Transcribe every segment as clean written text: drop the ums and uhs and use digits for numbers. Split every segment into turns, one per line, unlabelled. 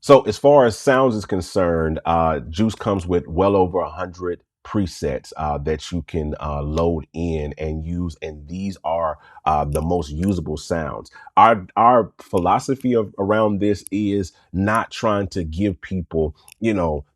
So as far as sounds is concerned, Juice comes with well over 100 presets that you can load in and use, and these are the most usable sounds. Our philosophy around this is not trying to give people,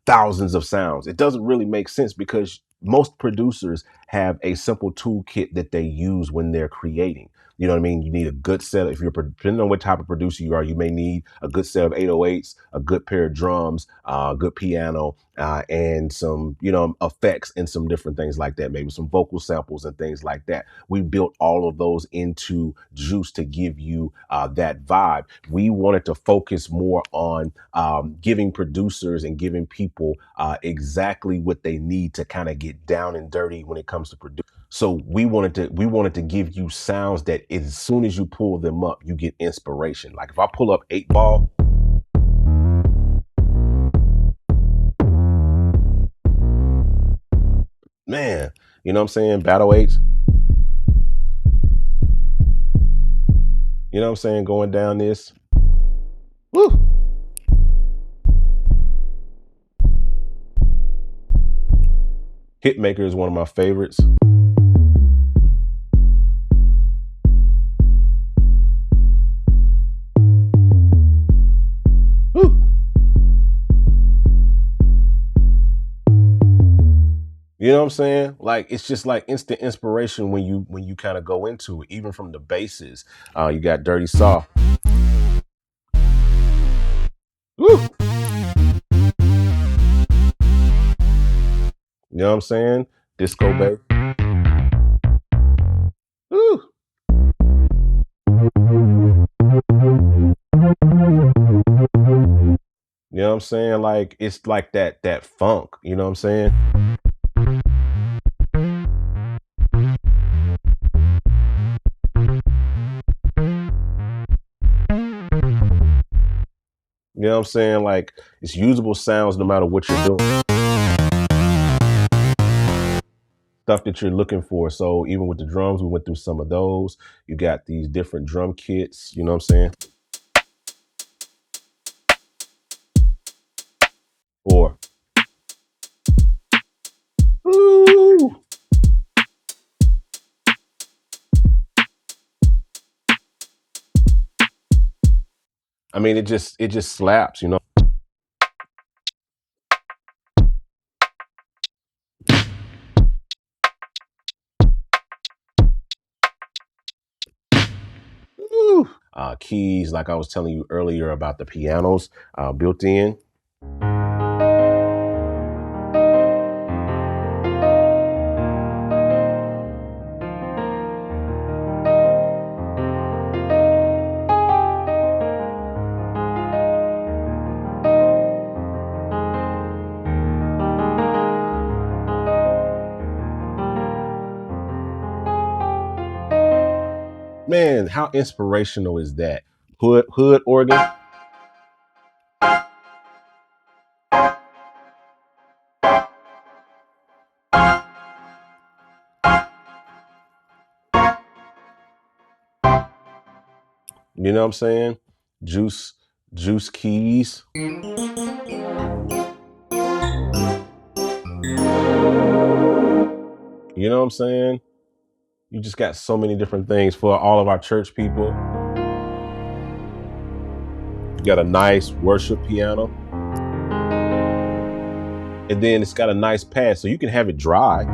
thousands of sounds. It doesn't really make sense because most producers have a simple toolkit that they use when they're creating. You know what I mean? You need a good set. If you're depending on what type of producer you are, you may need a good set of 808s, a good pair of drums, a good piano, and some, effects and some different things like that. Maybe some vocal samples and things like that. We built all of those into Juice to give you that vibe. We wanted to focus more on giving producers and giving people exactly what they need to kind of get down and dirty when it comes to producing. So we wanted to give you sounds that as soon as you pull them up, you get inspiration. Like if I pull up 8 Ball, man, you know what I'm saying? Battle 8s, you know what I'm saying? Going down this. Woo! Hitmaker is one of my favorites. Woo! You know what I'm saying? Like it's just like instant inspiration when you kind of go into it, even from the basses. You got Dirty Soft. Woo! You know what I'm saying? Disco bass. Woo! You know what I'm saying? Like it's like that funk, you know what I'm saying? You know what I'm saying? Like it's usable sounds no matter what you're doing. Stuff that you're looking for. So even with the drums, we went through some of those. You got these different drum kits, you know what I'm saying? Or woo! I mean, it just slaps, you know. Woo! Keys, like I was telling you earlier about the pianos built in. Man, how inspirational is that? Hood organ. You know what I'm saying? Juice keys. You know what I'm saying? You just got so many different things for all of our church people. You got a nice worship piano. And then it's got a nice pad, so you can have it dry.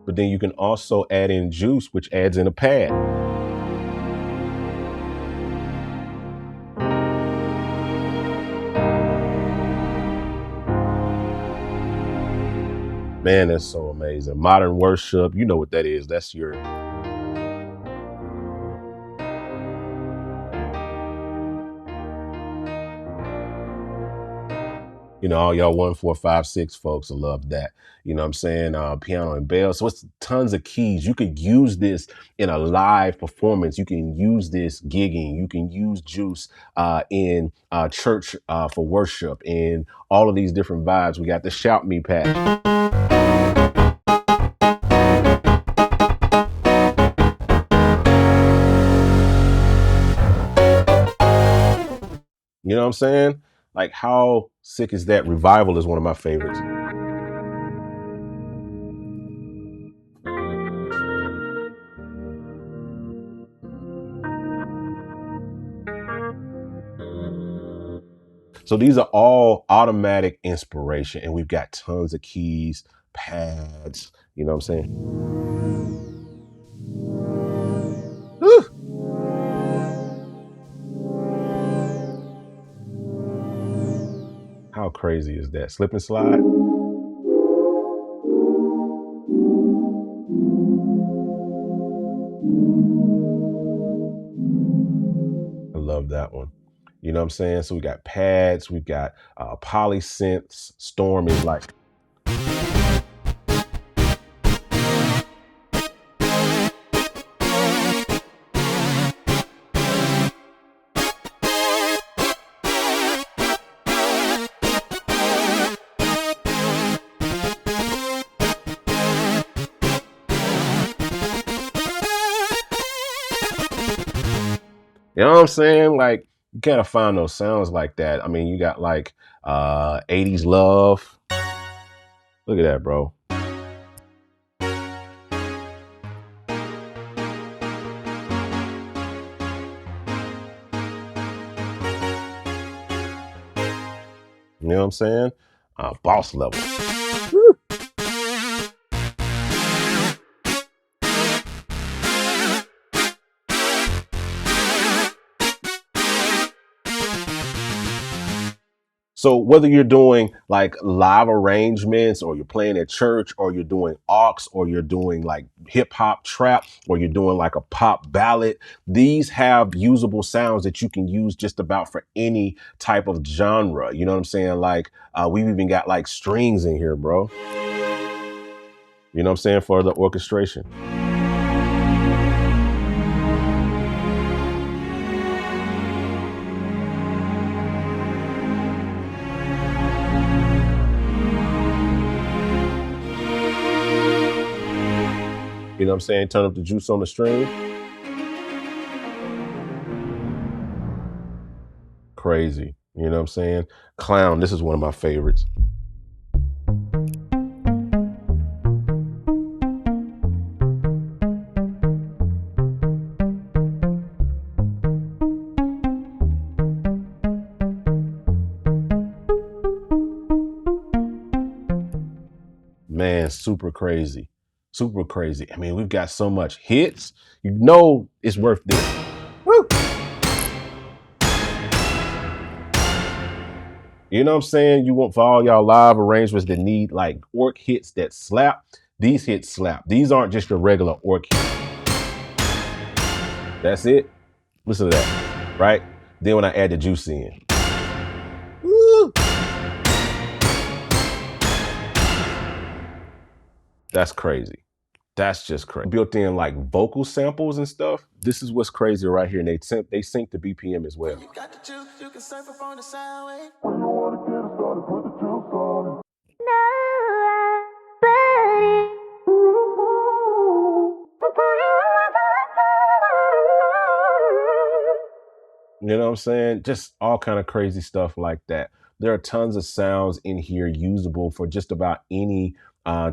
But then you can also add in juice, which adds in a pad. Man, that's so amazing. Modern worship, you know what that is. That's your all y'all 1, 4, 5, 6 folks will love that. You know what I'm saying? Piano and bell. So it's tons of keys. You could use this in a live performance. You can use this gigging. You can use Juice in church for worship and all of these different vibes. We got the Shout Me patch. You know what I'm saying? Like, how sick is that? Revival is one of my favorites. So these are all automatic inspiration, and we've got tons of keys, pads, you know what I'm saying? Whew. How crazy is that? Slip and slide. I love that one. You know what I'm saying? So we got pads, we've got poly synths. Storm is like, you know what I'm saying? Like, you gotta find those sounds like that. I mean, you got like 80s love. Look at that, bro. You know what I'm saying? Boss level. Woo. So whether you're doing like live arrangements, or you're playing at church, or you're doing aux, or you're doing like hip hop trap, or you're doing like a pop ballad, these have usable sounds that you can use just about for any type of genre. You know what I'm saying? Like we've even got like strings in here, bro. You know what I'm saying? For the orchestration. You know what I'm saying? Turn up the juice on the string. Crazy. You know what I'm saying? Clown, this is one of my favorites. Man, super crazy. Super crazy. I mean, we've got so much hits. You know it's worth this. Woo! You know what I'm saying? You want, for all y'all live arrangements that need like orc hits that slap, these hits slap. These aren't just your regular orc hits. That's it. Listen to that, right? Then when I add the juice in. Woo! That's crazy. That's just crazy. Built in like vocal samples and stuff. This is what's crazy right here. And they sync the BPM as well. You got the juice, you can surf up on the sound wave. When you want to get it started, put the juice on. You know what I'm saying? Just all kind of crazy stuff like that. There are tons of sounds in here usable for just about any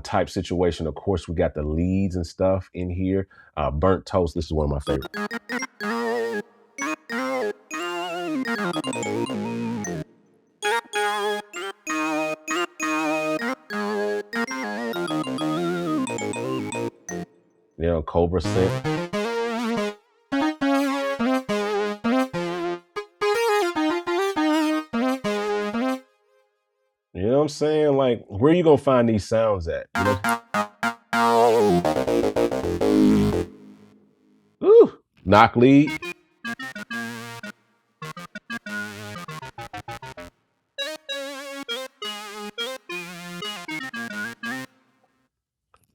type situation. Of course, we got the leads and stuff in here. Burnt Toast, this is one of my favorites. You know, Cobra Synth. You know what I'm saying? Like, where are you gonna find these sounds at? You know? Ooh, knock lead.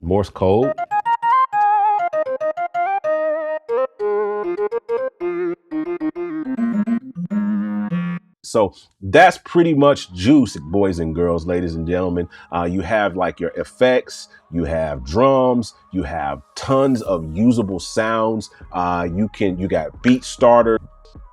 Morse code. So that's pretty much juice, boys and girls, ladies and gentlemen. You have like your effects, you have drums, you have tons of usable sounds. You got beat starter.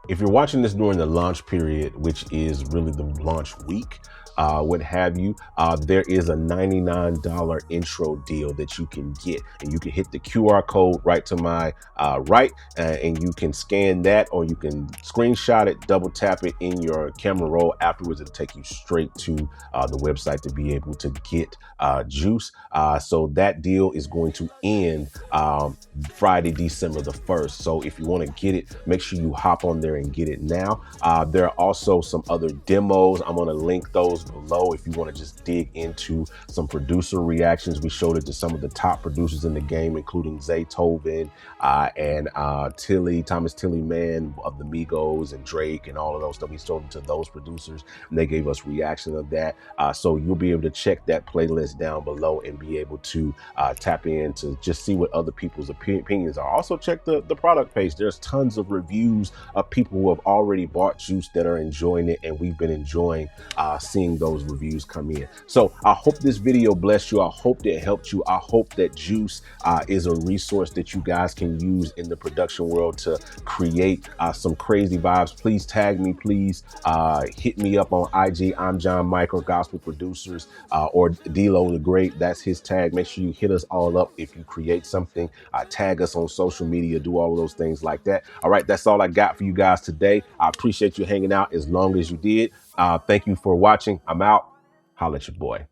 If you're watching this during the launch period, which is really the launch week, what have you, there is a $99 intro deal that you can get, and you can hit the QR code right to my right, and you can scan that, or you can screenshot it, double tap it in your camera roll. Afterwards, it'll take you straight to the website to be able to get Juice. So that deal is going to end Friday, December the 1st. So if you want to get it, make sure you hop on there and get it now. There are also some other demos. I'm going to link those below if you want to just dig into some producer reactions. We showed it to some of the top producers in the game, including Zaytoven and Thomas Tilly Man of the Migos and Drake and all of those stuff. We showed it to those producers and they gave us reaction of that. So you'll be able to check that playlist down below and be able to tap in to just see what other people's opinions are. Also check the product page. There's tons of reviews of people who have already bought Juice that are enjoying it, and we've been enjoying seeing those reviews come in. So I hope this video blessed you. I hope that it helped you. I hope that Juice is a resource that you guys can use in the production world to create some crazy vibes. Please tag me, please hit me up on IG. I'm John Michael, Gospel Producers, or DLO the Great. That's his tag. Make sure you hit us all up if you create something. Tag us on social media, do all of those things like that. All right, that's all I got for you guys today. I appreciate you hanging out as long as you did. Thank you for watching. I'm out. Holla at your boy.